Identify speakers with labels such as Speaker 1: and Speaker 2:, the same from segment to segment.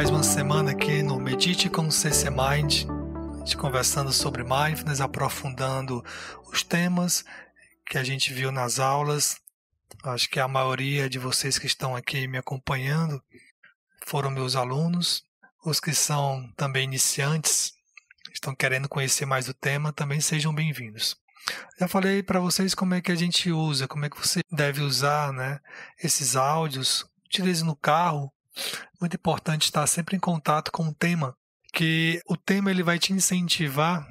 Speaker 1: Mais uma semana aqui no Medite com CC Mind, a gente conversando sobre Mindfulness, aprofundando os temas que a gente viu nas aulas. Acho que a maioria de vocês que estão aqui me acompanhando foram meus alunos. Os que são também iniciantes, estão querendo conhecer mais o tema, também sejam bem-vindos. Já falei para vocês como é que a gente usa, como é que você deve usar, né, esses áudios. Utilize no carro. Muito importante estar sempre em contato com o tema, que o tema ele vai te incentivar,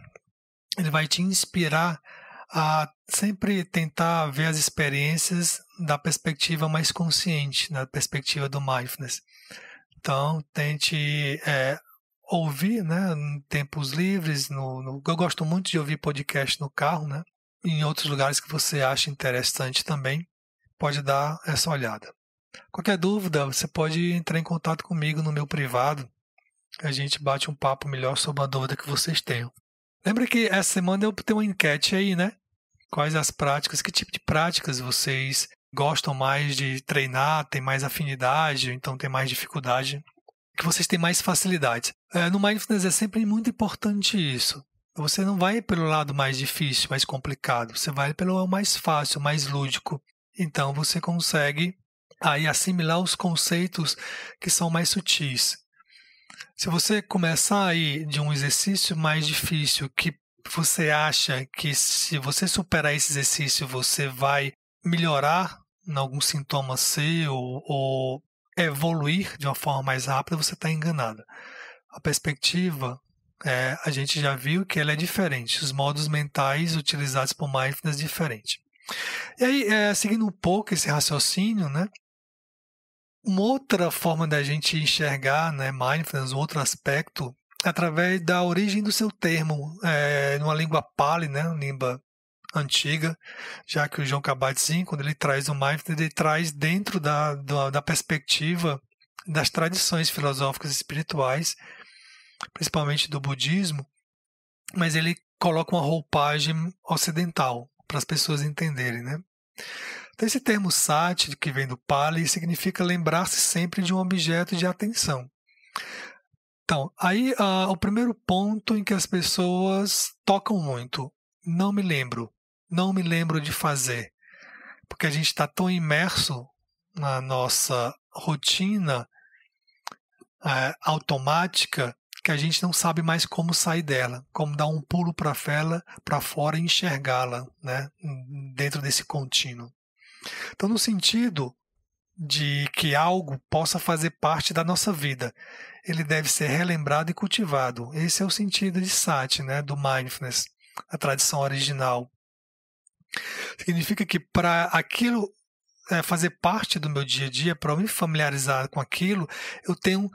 Speaker 1: ele vai te inspirar a sempre tentar ver as experiências da perspectiva mais consciente, da perspectiva do mindfulness. Então, tente ouvir, né, em tempos livres. Eu gosto muito de ouvir podcast no carro, né? Em outros lugares que você acha interessante também, pode dar essa olhada. Qualquer dúvida, você pode entrar em contato comigo no meu privado. A gente bate um papo melhor sobre a dúvida que vocês tenham. Lembra que essa semana eu tenho uma enquete aí, né? Quais as práticas, que tipo de práticas vocês gostam mais de treinar, tem mais afinidade, então tem mais dificuldade, que vocês têm mais facilidade. No Mindfulness é sempre muito importante isso. Você não vai pelo lado mais difícil, mais complicado, você vai pelo mais fácil, mais lúdico. Então você consegue aí assimilar os conceitos que são mais sutis. Se você começar aí de um exercício mais difícil, que você acha que se você superar esse exercício, você vai melhorar em algum sintoma seu ou evoluir de uma forma mais rápida, você está enganado. A perspectiva, a gente já viu que ela é diferente. Os modos mentais utilizados por Mindfulness é diferente. E aí, seguindo um pouco esse raciocínio, né? Uma outra forma da gente enxergar, né, Mindfulness, um outro aspecto, através da origem do seu termo, numa língua Pali, né, uma língua antiga, já que o Jon Kabat-Zinn, quando ele traz o Mindfulness, ele traz dentro da perspectiva das tradições filosóficas e espirituais, principalmente do budismo, mas ele coloca uma roupagem ocidental, para as pessoas entenderem, né? Então, esse termo sati, que vem do Pali, significa lembrar-se sempre de um objeto de atenção. Então, aí o primeiro ponto em que as pessoas tocam muito, não me lembro de fazer, porque a gente está tão imerso na nossa rotina automática que a gente não sabe mais como sair dela, como dar um pulo para fora e enxergá-la, né, dentro desse contínuo. Então, no sentido de que algo possa fazer parte da nossa vida, ele deve ser relembrado e cultivado. Esse é o sentido de Sati, né, do Mindfulness, a tradição original. Significa que para aquilo fazer parte do meu dia a dia, para eu me familiarizar com aquilo, eu tenho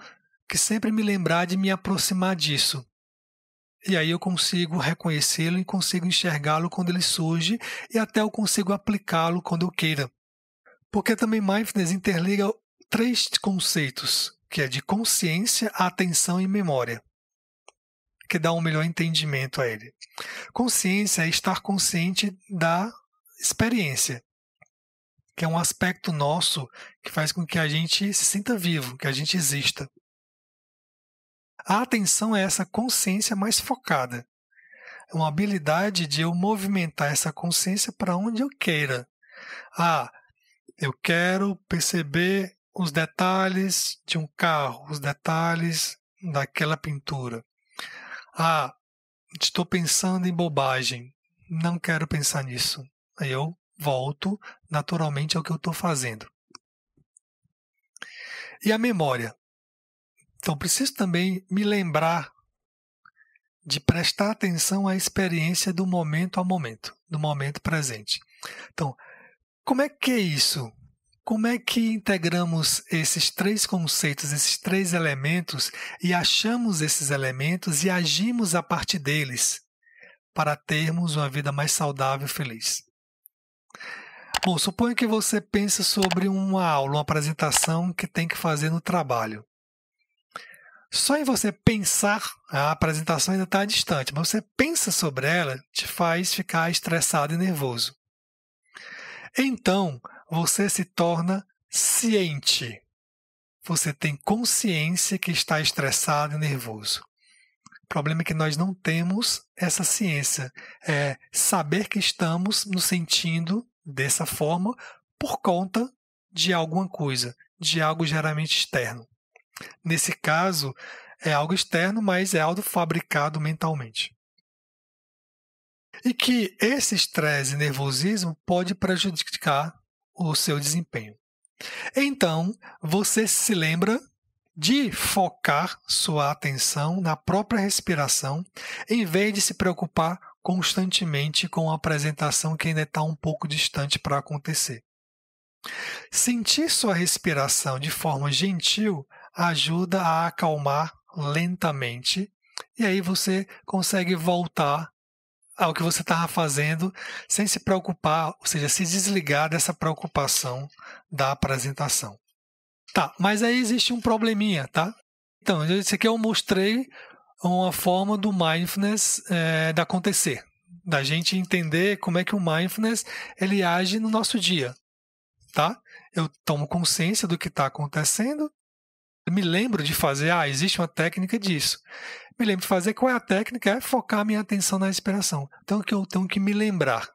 Speaker 1: que sempre me lembrar de me aproximar disso. E aí eu consigo reconhecê-lo e consigo enxergá-lo quando ele surge e até eu consigo aplicá-lo quando eu queira. Porque também Mindfulness interliga 3 conceitos, que é de consciência, atenção e memória, que dá um melhor entendimento a ele. Consciência é estar consciente da experiência, que é um aspecto nosso que faz com que a gente se sinta vivo, que a gente exista. A atenção é essa consciência mais focada. É uma habilidade de eu movimentar essa consciência para onde eu queira. Eu quero perceber os detalhes de um carro, os detalhes daquela pintura. Estou pensando em bobagem, não quero pensar nisso. Aí eu volto naturalmente ao que eu estou fazendo. E a memória? Então, preciso também me lembrar de prestar atenção à experiência do momento a momento, do momento presente. Então, como é que é isso? Como é que integramos esses 3 conceitos, esses 3 elementos e achamos esses elementos e agimos a partir deles para termos uma vida mais saudável e feliz? Bom, suponha que você pense sobre uma aula, uma apresentação que tem que fazer no trabalho. Só em você pensar, a apresentação ainda está distante, mas você pensa sobre ela, te faz ficar estressado e nervoso. Então, você se torna ciente. você tem consciência que está estressado e nervoso. O problema é que nós não temos essa ciência, é saber que estamos nos sentindo dessa forma por conta de alguma coisa, de algo geralmente externo. Nesse caso, é algo externo, mas é algo fabricado mentalmente. E que esse estresse e nervosismo pode prejudicar o seu desempenho. Então, você se lembra de focar sua atenção na própria respiração, em vez de se preocupar constantemente com a apresentação que ainda está um pouco distante para acontecer. Sentir sua respiração de forma gentil ajuda a acalmar lentamente, e aí você consegue voltar ao que você estava fazendo sem se preocupar, ou seja, se desligar dessa preocupação da apresentação. Tá, mas aí existe um probleminha, tá? Então, isso aqui eu mostrei uma forma do mindfulness de acontecer, da gente entender como é que o mindfulness ele age no nosso dia, tá? Eu tomo consciência do que está acontecendo, me lembro de fazer, existe uma técnica disso. Me lembro de fazer, qual é a técnica? É focar a minha atenção na respiração. Então, eu tenho que me lembrar,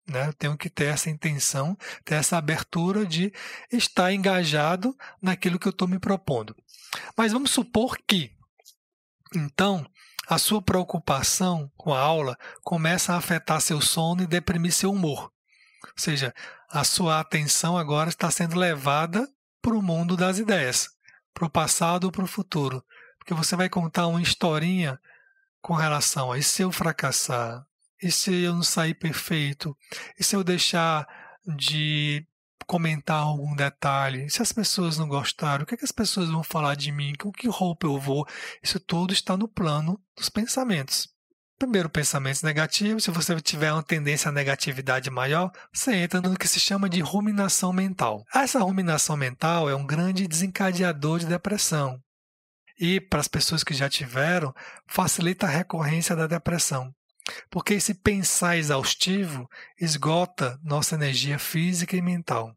Speaker 1: né? Eu tenho que ter essa intenção, ter essa abertura de estar engajado naquilo que eu estou me propondo. Mas vamos supor que, então, a sua preocupação com a aula começa a afetar seu sono e deprimir seu humor. Ou seja, a sua atenção agora está sendo levada para o mundo das ideias, para o passado ou para o futuro. Porque você vai contar uma historinha com relação a e se eu fracassar? E se eu não sair perfeito? E se eu deixar de comentar algum detalhe? E se as pessoas não gostaram? O que é que as pessoas vão falar de mim? Com que roupa eu vou? Isso tudo está no plano dos pensamentos. Primeiro, pensamentos negativos. Se você tiver uma tendência à negatividade maior, você entra no que se chama de ruminação mental. Essa ruminação mental é um grande desencadeador de depressão. E, para as pessoas que já tiveram, facilita a recorrência da depressão. Porque esse pensar exaustivo esgota nossa energia física e mental.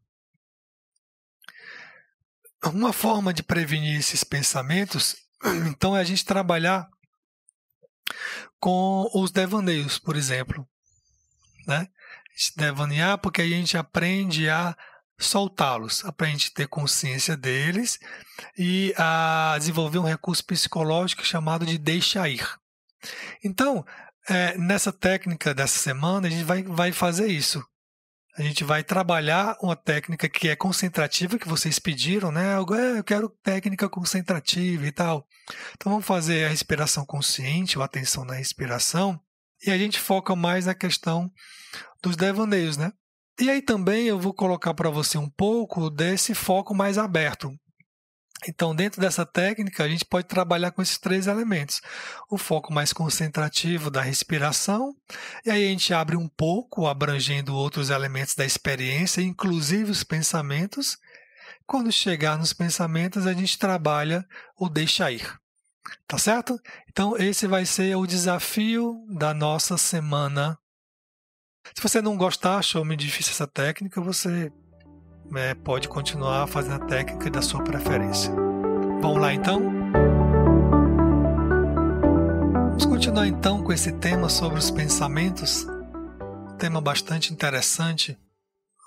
Speaker 1: Uma forma de prevenir esses pensamentos, então, é a gente trabalhar com os devaneios, por exemplo. Né? Devanear porque a gente aprende a soltá-los, aprende a ter consciência deles e a desenvolver um recurso psicológico chamado de deixa ir. Então, nessa técnica dessa semana, a gente vai fazer isso. A gente vai trabalhar uma técnica que é concentrativa, que vocês pediram, né? Eu quero técnica concentrativa e tal. Então vamos fazer a respiração consciente, ou atenção na respiração, e a gente foca mais na questão dos devaneios, né? E aí também eu vou colocar para você um pouco desse foco mais aberto. Então, dentro dessa técnica, a gente pode trabalhar com esses 3 elementos. O foco mais concentrativo da respiração, e aí a gente abre um pouco, abrangendo outros elementos da experiência, inclusive os pensamentos. Quando chegar nos pensamentos, a gente trabalha o deixa ir. Tá certo? Então, esse vai ser o desafio da nossa semana. Se você não gostar, achou meio difícil essa técnica, você pode continuar fazendo a técnica da sua preferência. Vamos lá então? Vamos continuar então com esse tema sobre os pensamentos. Um tema bastante interessante.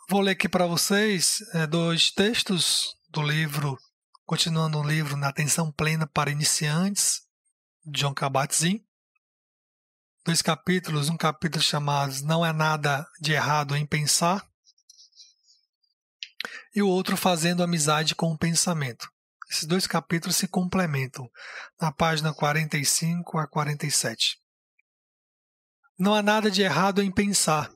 Speaker 1: Vou ler aqui para vocês 2 textos do livro, continuando o livro Na Atenção Plena para Iniciantes, de Jon Kabat-Zinn. 2 capítulos, um capítulo chamado Não é nada de errado em pensar, e o outro Fazendo amizade com o pensamento. Esses 2 capítulos se complementam, na página 45 a 47. Não há nada de errado em pensar.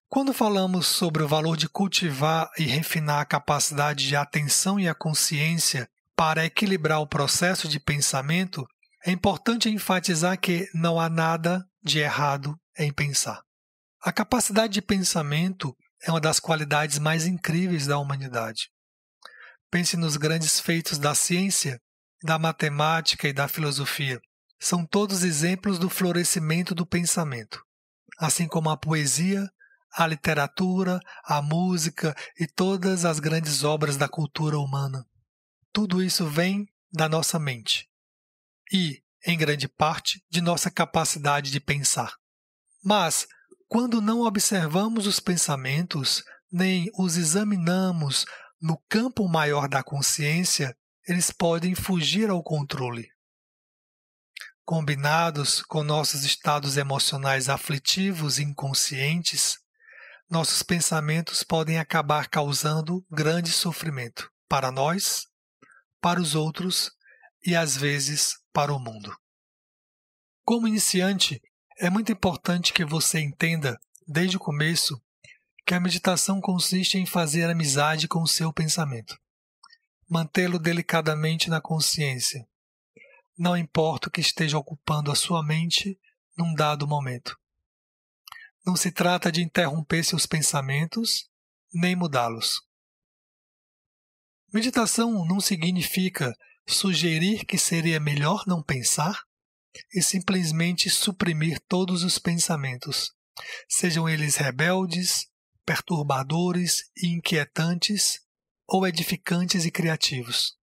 Speaker 1: Quando falamos sobre o valor de cultivar e refinar a capacidade de atenção e a consciência para equilibrar o processo de pensamento, é importante enfatizar que não há nada de errado em pensar. A capacidade de pensamento é uma das qualidades mais incríveis da humanidade. Pense nos grandes feitos da ciência, da matemática e da filosofia. São todos exemplos do florescimento do pensamento, assim como a poesia, a literatura, a música e todas as grandes obras da cultura humana. tudo isso vem da nossa mente e, em grande parte, de nossa capacidade de pensar. Mas, quando não observamos os pensamentos, nem os examinamos no campo maior da consciência, eles podem fugir ao controle. Combinados com nossos estados emocionais aflitivos e inconscientes, nossos pensamentos podem acabar causando grande sofrimento para nós, para os outros e, às vezes, para o mundo. Como iniciante, é muito importante que você entenda, desde o começo, que a meditação consiste em fazer amizade com o seu pensamento, mantê-lo delicadamente na consciência. Não importa o que esteja ocupando a sua mente num dado momento. Não se trata de interromper seus pensamentos, nem mudá-los. Meditação não significa sugerir que seria melhor não pensar e simplesmente suprimir todos os pensamentos, sejam eles rebeldes, perturbadores e inquietantes, ou edificantes e criativos.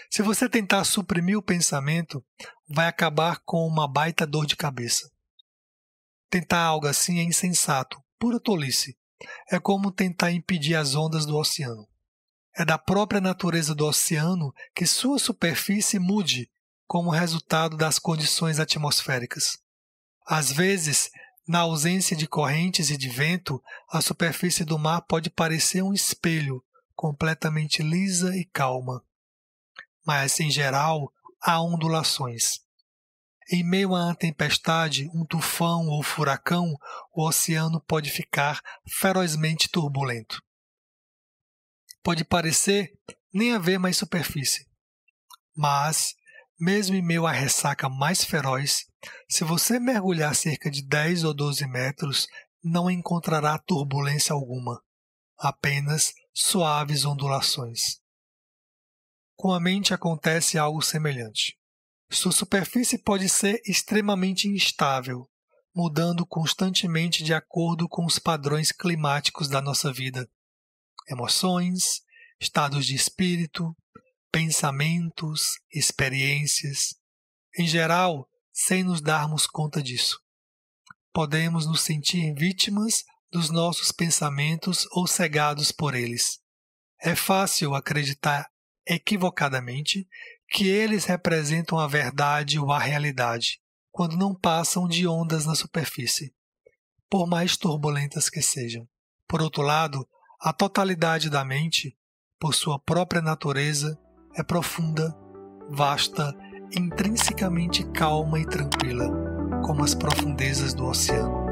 Speaker 1: Se você tentar suprimir o pensamento, vai acabar com uma baita dor de cabeça. Tentar algo assim é insensato, pura tolice. É como tentar impedir as ondas do oceano. É da própria natureza do oceano que sua superfície mude como resultado das condições atmosféricas. Às vezes, na ausência de correntes e de vento, a superfície do mar pode parecer um espelho, completamente lisa e calma. Mas, em geral, há ondulações. Em meio a uma tempestade, um tufão ou furacão, o oceano pode ficar ferozmente turbulento. Pode parecer nem haver mais superfície. Mas, mesmo em meio à ressaca mais feroz, se você mergulhar cerca de 10 ou 12 metros, não encontrará turbulência alguma, apenas suaves ondulações. Com a mente acontece algo semelhante. Sua superfície pode ser extremamente instável, mudando constantemente de acordo com os padrões climáticos da nossa vida. Emoções, estados de espírito, pensamentos, experiências. Em geral, sem nos darmos conta disso. Podemos nos sentir vítimas dos nossos pensamentos ou cegados por eles. É fácil acreditar equivocadamente que eles representam a verdade ou a realidade, quando não passam de ondas na superfície, por mais turbulentas que sejam. Por outro lado, a totalidade da mente, por sua própria natureza, é profunda, vasta, intrinsecamente calma e tranquila, como as profundezas do oceano.